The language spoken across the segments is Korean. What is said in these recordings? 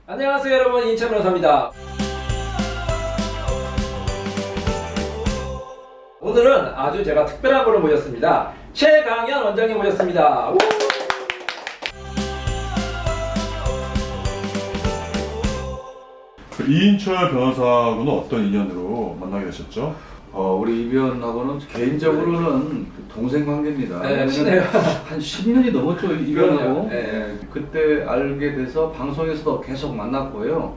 안녕하세요 여러분, 인천 변호사입니다. 오늘은 아주 제가 특별한 분을 모셨습니다. 최강현 원장님 모셨습니다. 우! 이인철 변호사하고는 어떤 인연으로 만나게 되셨죠? 우리 이변하고는 개인적으로는 동생 관계입니다. 네, 친해요. 한 10년이 넘었죠, 이변하고. 네. 그때 알게 돼서 방송에서도 계속 만났고요.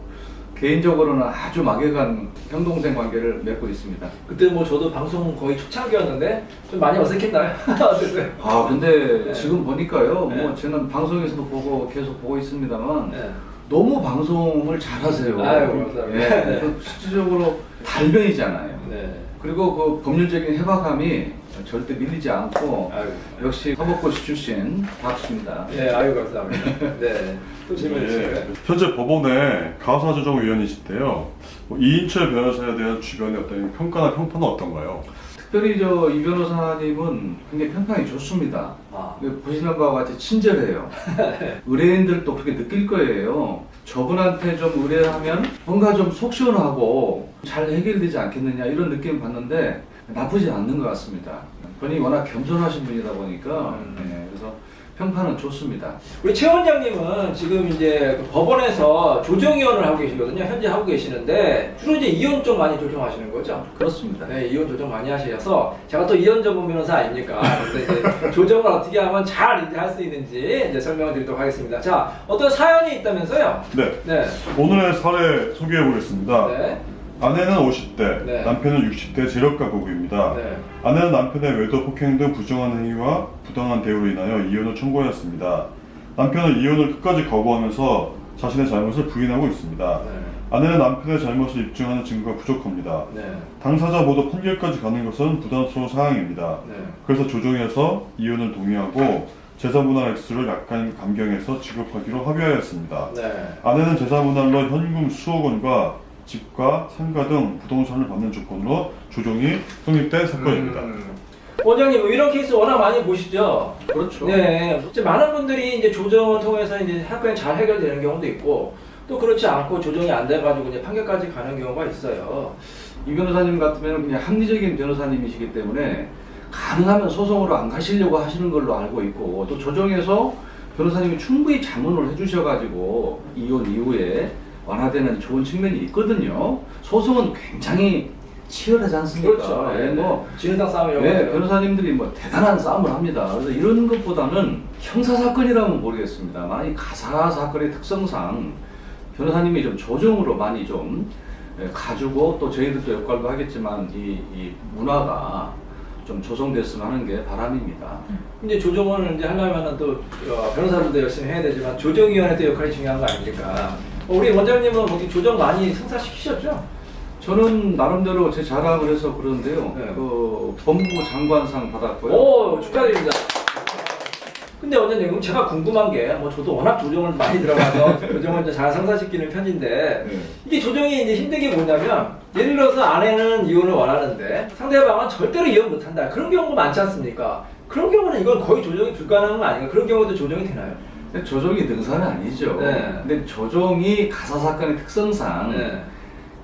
개인적으로는 아주 막연한 형동생 관계를 맺고 있습니다. 그때 뭐 저도 방송 거의 초창기였는데 좀 많이 어색했나요? 어땠어요? 근데 네. 지금 보니까요, 네. 뭐 저는 방송에서도 계속 보고 있습니다만 네. 너무 방송을 잘하세요. 아유, 감사합니다. 네. 실질적으로 달변이잖아요. 네. 그리고 그 법률적인 해박함이 절대 밀리지 않고 아유. 역시 사법고시 출신 박수입니다. 네, 아유 감사합니다. 네. 또 질문 주시고요. 현재 법원의 가사조정위원이신데요. 이인철 변호사에 대한 주변의 어떤 평가나 평판은 어떤가요? 특별히 이 변호사님은 굉장히 평판이 좋습니다. 아. 보시는 바와 같이 친절해요. 의뢰인들도 그렇게 느낄 거예요. 저분한테 좀 의뢰를 하면 뭔가 좀 속 시원하고 잘 해결되지 않겠느냐 이런 느낌을 받는데 나쁘지 않는 것 같습니다. 본인이 워낙 겸손하신 분이다 보니까 네, 그래서 평판은 좋습니다. 우리 최 원장님은 지금 이제 그 법원에서 조정위원을 하고 계시거든요. 현재 하고 계시는데 주로 이제 이혼 쪽 많이 조정하시는 거죠? 그렇습니다. 네, 이혼 조정 많이 하셔서 제가 또 이혼 전문 변호사 아닙니까? 그래서 이제 조정을 어떻게 하면 잘 이제 할 수 있는지 이제 설명을 드리도록 하겠습니다. 자, 어떤 사연이 있다면서요? 네. 네. 오늘의 사례 소개해 보겠습니다. 네. 아내는 50대, 네. 남편은 60대 재력가 부부입니다. 네. 아내는 남편의 외도 폭행 등 부정한 행위와 부당한 대우로 인하여 이혼을 청구하였습니다. 남편은 이혼을 끝까지 거부하면서 자신의 잘못을 부인하고 있습니다. 네. 아내는 남편의 잘못을 입증하는 증거가 부족합니다. 네. 당사자 모두 판결까지 가는 것은 부담스러운 상황입니다. 네. 그래서 조정에서 이혼을 동의하고 재산분할 액수를 약간 감경해서 지급하기로 합의하였습니다. 네. 아내는 재산분할로 현금 수억 원과 집과 상가 등 부동산을 받는 조건으로 조정이 성립된 사건입니다. 원장님, 이런 케이스 워낙 많이 보시죠? 그렇죠. 네. 이제 많은 분들이 이제 조정을 통해서 이제 사건이 잘 해결되는 경우도 있고 또 그렇지 않고 조정이 안 돼가지고 이제 판결까지 가는 경우가 있어요. 이 변호사님 같으면 그냥 합리적인 변호사님이시기 때문에 가능하면 소송으로 안 가시려고 하시는 걸로 알고 있고 또 조정에서 변호사님이 충분히 자문을 해주셔가지고 이혼 이후에 완화되는 좋은 측면이 있거든요. 소송은 굉장히 치열하지 않습니까? 그렇죠. 예, 진흙탕 싸움이라고 네, 하죠. 변호사님들이 대단한 싸움을 합니다. 그래서 이런 것보다는 형사 사건이라면 모르겠습니다. 이 가사 사건의 특성상 변호사님이 좀 조정으로 많이 좀 가지고 또 저희들도 역할도 하겠지만 이 문화가 좀 조성됐으면 하는 게 바람입니다. 근데 조정을 이제 하려면은 또 변호사들도 열심히 해야 되지만 조정위원회도 역할이 중요한 거 아닙니까? 우리 원장님은 어디 조정 많이 승사시키셨죠? 저는 나름대로 제 자랑을 해서 그러는데요. 네. 그 법무부 장관상 받았고요. 오, 축하드립니다. 근데 원장님, 그럼 제가 궁금한 게, 뭐 저도 워낙 조정을 많이 들어가서 조정을 이제 잘 상사시키는 편인데, 네. 이게 조정이 이제 힘든 게 뭐냐면, 예를 들어서 아내는 이혼을 원하는데, 상대방은 절대로 이혼 못 한다. 그런 경우가 많지 않습니까? 그런 경우는 이건 거의 조정이 불가능한 거 아닌가? 그런 경우도 조정이 되나요? 근데 조정이 능사는 아니죠. 네. 근데 조정이 가사 사건의 특성상 네.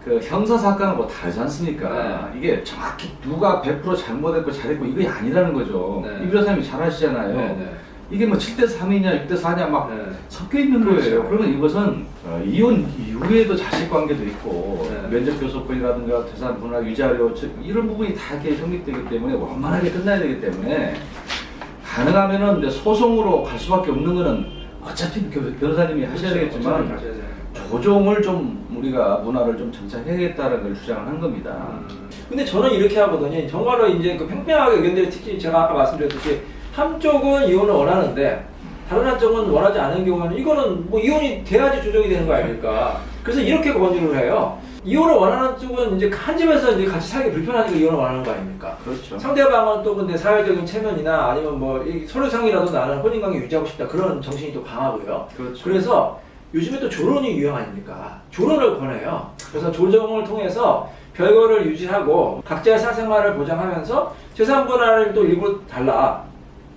그 형사 사건하고 다르지 않습니까? 네. 이게 정확히 누가 100% 잘못했고 잘했고 이게 아니라는 거죠. 네. 이 변호사님이 잘 아시잖아요. 네. 이게 뭐 7대 3이냐 6대 4냐 막 네. 섞여 있는 거예요. 그렇죠. 그러면 이것은 이혼 이후에도 자식 관계도 있고 네. 면접 교섭권이라든가 재산 분할 위자료 이런 부분이 다 이렇게 성립되기 때문에 원만하게 끝나야 되기 때문에 가능하면은 이제 소송으로 갈 수밖에 없는 거는 어차피 변호사님이 하셔야 되겠지만 가셔야 돼요. 조정을 좀 우리가 문화를 좀 정착해야겠다는 걸 주장을 한 겁니다. 근데 저는 이렇게 하거든요. 정말로 이제 그 팽팽하게 의견들이 특히 제가 아까 말씀드렸듯이 한쪽은 이혼을 원하는데 다른 한쪽은 원하지 않은 경우에는 이거는 뭐 이혼이 돼야지 조정이 되는 거 아닙니까? 그래서 이렇게 권유를 해요. 이혼을 원하는 쪽은 이제 한 집에서 이제 같이 살기 불편하니까 이혼을 원하는 거 아닙니까? 그렇죠. 상대방은 또 근데 사회적인 체면이나 아니면 뭐 서류상이라도 나는 혼인관계 유지하고 싶다 그런 정신이 또 강하고요. 그렇죠. 그래서 요즘에 또 조론이 유행 아닙니까? 조론을 권해요. 그래서 조정을 통해서 별거를 유지하고 각자의 사생활을 보장하면서 재산 분할을 또 일부 달라.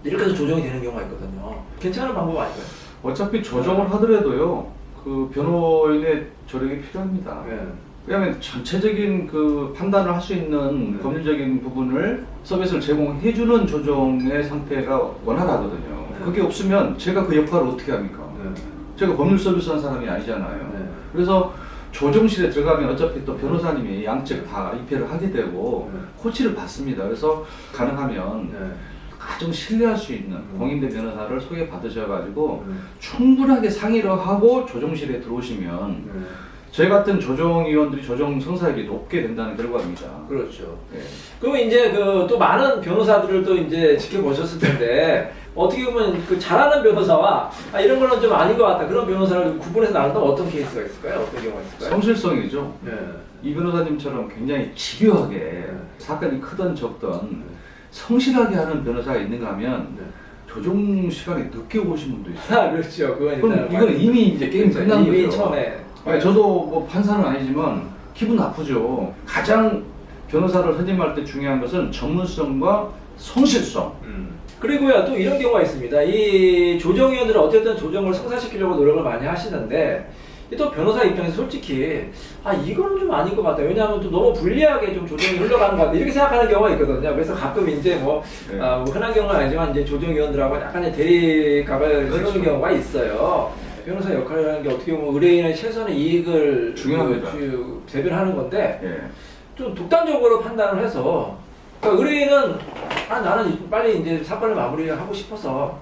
이렇게 해서 조정이 되는 경우가 있거든요. 괜찮은 방법 아닐까요? 어차피 조정을 하더라도요. 그 변호인의 조력이 필요합니다. 네. 왜냐하면 전체적인 그 판단을 할 수 있는 네. 법률적인 부분을 서비스를 제공해주는 조정의 상태가 원활하거든요. 네. 그게 없으면 제가 그 역할을 어떻게 합니까? 네. 제가 법률 서비스 하는 사람이 아니잖아요. 네. 그래서 조정실에 들어가면 어차피 또 변호사님이 양측 다 입회를 하게 되고 네. 코치를 받습니다. 그래서 가능하면 네. 가장 신뢰할 수 있는 공인된 변호사를 소개받으셔가지고 네. 충분하게 상의를 하고 조정실에 들어오시면 네. 저희 같은 조정위원들이 조정 성사율이 높게 된다는 결과입니다. 그렇죠. 예. 그러면 이제 그 또 많은 변호사들을 또 이제 지켜보셨을 텐데 어떻게 보면 그 잘하는 변호사와 아, 이런 거는 좀 아닌 것 같다 그런 변호사를 구분해서 나눈다면 어떤 케이스가 있을까요? 어떤 경우가 있을까요? 성실성이죠. 네. 이 변호사님처럼 굉장히 집요하게 사건이 크든 적든 성실하게 하는 변호사가 있는가 하면 네. 조정 시간에 늦게 오신 분도 있어요. 아, 그렇죠. 그건 그럼 일단 이건 이미 이제 게임 그렇죠. 끝난 이미 거죠. 처음에 아니, 저도 뭐 판사는 아니지만 기분 나쁘죠. 가장 변호사를 선임할 때 중요한 것은 전문성과 성실성. 그리고요 또 이런 경우가 있습니다. 이 조정위원들은 어쨌든 조정을 성사시키려고 노력을 많이 하시는데 또 변호사 입장에서 솔직히 아 이거는 좀 아닌 것 같다. 왜냐하면 좀 너무 불리하게 좀 조정이 흘러가는 것 같다. 이렇게 생각하는 경우가 있거든요. 그래서 가끔 이제 뭐, 네. 뭐 흔한 경우는 아니지만 이제 조정위원들하고 약간의 대립각을 그렇죠. 세우는 경우가 있어요. 변호사 역할이라는 게 어떻게 보면 의뢰인의 최선의 이익을 중요합니다. 대변하는 건데 예. 좀 독단적으로 판단을 해서 그러니까 의뢰인은 아 나는 빨리 이제 사건을 마무리하고 싶어서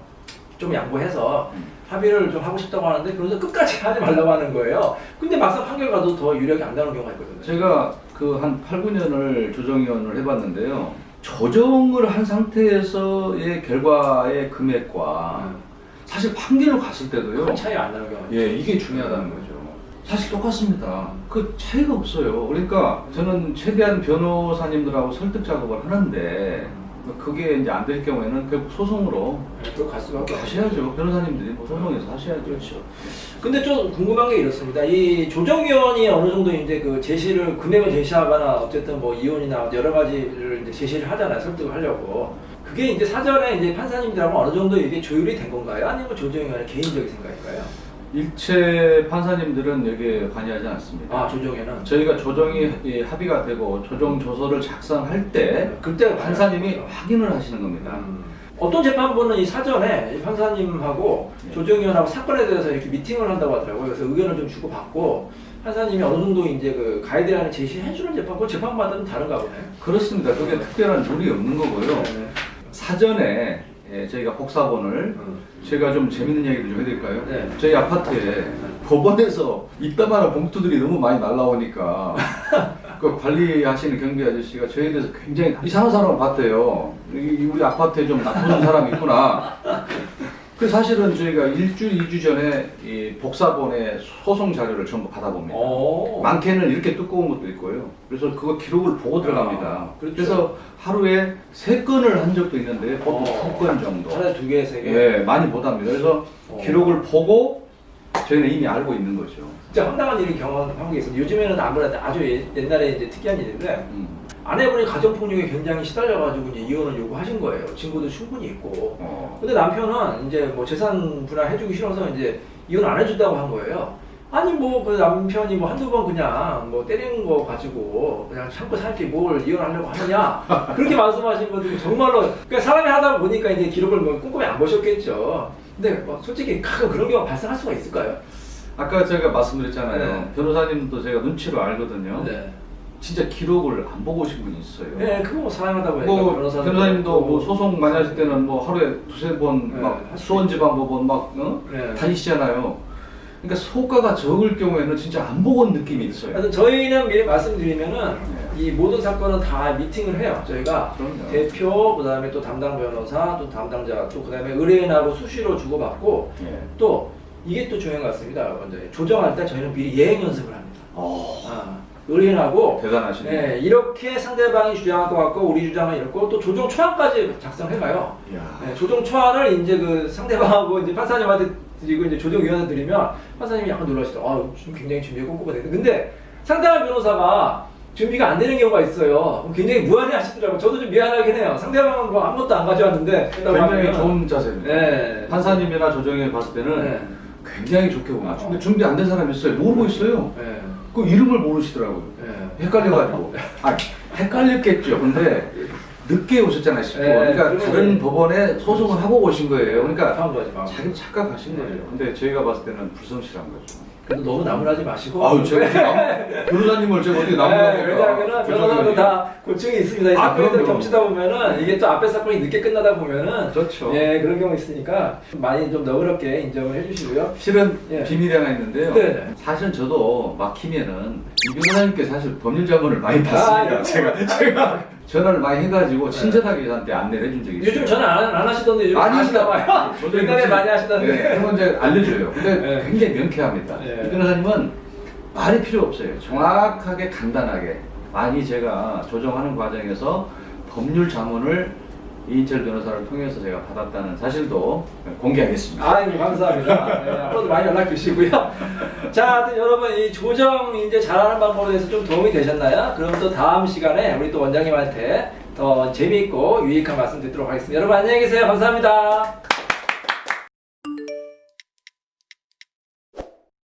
좀 양보해서 합의를 좀 하고 싶다고 하는데 그래서 끝까지 하지 말라고 하는 거예요. 근데 막상 판결 가도 더 유력이 안 나오는 경우가 있거든요. 제가 그 한 8, 9년을 조정위원을 해봤는데요. 조정을 한 상태에서의 결과의 금액과 사실 판결을 갔을 때도요. 큰 차이 안 나는 경우가 예, 이게 중요하다는 거죠. 사실 똑같습니다. 그 차이가 없어요. 그러니까 저는 최대한 변호사님들하고 설득 작업을 하는데 그게 이제 안 될 경우에는 결국 소송으로 그거 갈 수밖에 없어요. 하셔야죠. 변호사님들이 뭐 소송에서 하셔야죠. 그렇죠. 근데 좀 궁금한 게 이렇습니다. 이 조정위원이 어느 정도 이제 그 제시를 금액을 제시하거나 어쨌든 뭐 이혼이나 여러 가지를 이제 제시를 하잖아요. 설득을 하려고. 그게 이제 사전에 이제 판사님들하고 어느 정도 이게 조율이 된 건가요? 아니면 조정위원의 개인적인 생각인가요? 일체 판사님들은 여기에 관여하지 않습니다. 아 조정위원은 저희가 조정이 합의가 되고 조정 조서를 작성할 때 그때 판사님이 확인을 하시는 겁니다. 어떤 재판부는 이 사전에 이 판사님하고 네. 조정위원하고 사건에 대해서 이렇게 미팅을 한다고 하더라고요. 그래서 의견을 좀 주고받고 판사님이 어느 정도 이제 그 가이드라인을 제시해주는 재판부, 재판마다 좀 다른가 보네요. 그렇습니다. 그게 특별한 룰이 없는 거고요. 사전에 저희가 복사본을 제가 좀 재밌는 얘기를 좀 해드릴까요? 네. 저희 아파트에 법원에서 이따만한 봉투들이 너무 많이 날라오니까 그 관리하시는 경비 아저씨가 저희에 대해서 굉장히 이상한 사람을 봤대요. 우리 아파트에 좀 나쁜 사람이 있구나. 그 사실은 저희가 1주, 2주 전에 이 복사본의 소송 자료를 전부 받아봅니다. 많게는 이렇게 두꺼운 것도 있고요. 그래서 그거 기록을 보고 들어갑니다. 그렇죠. 그래서 하루에 3건을 한 적도 있는데 보통 2건 정도. 하나에 2개, 3개. 네, 많이 못 합니다. 그래서 기록을 보고 저희는 이미 알고 있는 거죠. 진짜 황당한 일이 경험한 게 있어요. 요즘에는 아무래도 아주 옛날에 이제 특이한 일인데 아내분이 가정폭력에 굉장히 시달려가지고 이제 이혼을 요구하신 거예요. 증거도 충분히 있고. 근데 남편은 이제 뭐 재산 분할해주기 싫어서 이제 이혼 안 해준다고 한 거예요. 아니 뭐 그 남편이 뭐 한두 번 그냥 뭐 때리는 거 가지고 그냥 참고 살지 뭘 이혼하려고 하느냐 그렇게 말씀하신 분들이 정말로 그러니까 사람이 하다 보니까 이제 기록을 뭐 꼼꼼히 안 보셨겠죠. 근데 뭐 솔직히 가끔 그런 경우가 발생할 수가 있을까요? 아까 제가 말씀드렸잖아요. 네. 변호사님도 제가 눈치로 알거든요. 네. 진짜 기록을 안 보고 오신 분이 있어요. 네, 그거 뭐 사랑하다 보니까 뭐 뭐 변호사님도 뭐 소송 많이 하실 때는 뭐 하루에 2-3번 네, 막 할수 수원지방법원 막 네. 다니시잖아요. 그러니까 소가가 적을 경우에는 진짜 안 보고 온 느낌이 있어요. 하여튼 저희는 미리 말씀드리면은 네. 이 모든 사건은 다 미팅을 해요. 저희가 그럼요. 대표, 그다음에 또 담당 변호사, 또 담당자, 또 그다음에 의뢰인하고 수시로 주고받고 예. 또 이게 또 중요한 것 같습니다. 먼저 조정할 때 저희는 미리 예행 연습을 합니다. 의뢰인하고 대단하시네요. 네, 이렇게 상대방이 주장할 것 같고 우리 주장은 이렇고 또 조정 초안까지 작성해가요. 이야. 네, 조정 초안을 이제 그 상대방하고 이제 판사님한테 드리고 이제 조정위원한테 드리면 판사님이 약간 놀라시죠. 아, 지금 굉장히 준비가 꼼꼼하네. 근데 상대방 변호사가 준비가 안 되는 경우가 있어요. 굉장히 무안해 하시더라고요. 저도 좀 미안하긴 해요. 상대방은 뭐 아무것도 안 가져왔는데. 굉장히 좋은 자세입니다. 네. 판사님이나 조정에 봤을 때는 네. 굉장히 좋게 보고 근데 준비 안 된 사람이 있어요. 모르고 있어요. 예. 그 이름을 모르시더라고요. 예. 헷갈려가지고. 아, 헷갈렸겠죠. 근데 늦게 오셨잖아요, 10분. 네, 그러니까 그러면- 다른 법원에 소송을 하고 오신 거예요. 그러니까 다음 거지 마. 자기 착각하신 네. 거죠. 근데 저희가 봤을 때는 불성실한 거죠. 그래도 너무 나무라지 마시고. 아유, 제가 변호사님을 제가 어떻게 네, 나무라니까. 왜냐하면은 변호사도 다 고충이 있습니다. 이 아, 사건들 그럼요. 겹치다 보면은 이게 또 앞에 사건이 늦게 끝나다 보면은 그렇죠. 예 그런 경우 있으니까 많이 좀 너그럽게 인정을 해주시고요. 실은 예. 비밀이 하나 있는데요. 네네. 사실 저도 막히면은 이 변호사님께 사실 법률 자문을 많이 받습니다. 아, 제가 전화를 많이 해가지고 친절하게 저한테 안내를 해준 적이 있어요. 요즘 전화 안 하시던데 요즘 많이 하시나 봐요. 저도 옛날에 요즘- 많이 하시던데. 네, 그건 이제 알려줘요. 근데 네. 굉장히 명쾌합니다. 네. 이 변호사님은 말이 필요 없어요. 정확하게 간단하게 많이 제가 조정하는 과정에서 법률 자문을 이인철 변호사를 통해서 제가 받았다는 사실도 공개하겠습니다. 아이고 감사합니다. 네, 앞으로도 많이 연락 주시고요. 자, 하여튼 여러분 이 조정 이제 잘하는 방법에 대해서 좀 도움이 되셨나요? 그럼 또 다음 시간에 우리 또 원장님한테 더 재미있고 유익한 말씀 듣도록 하겠습니다. 여러분 안녕히 계세요. 감사합니다.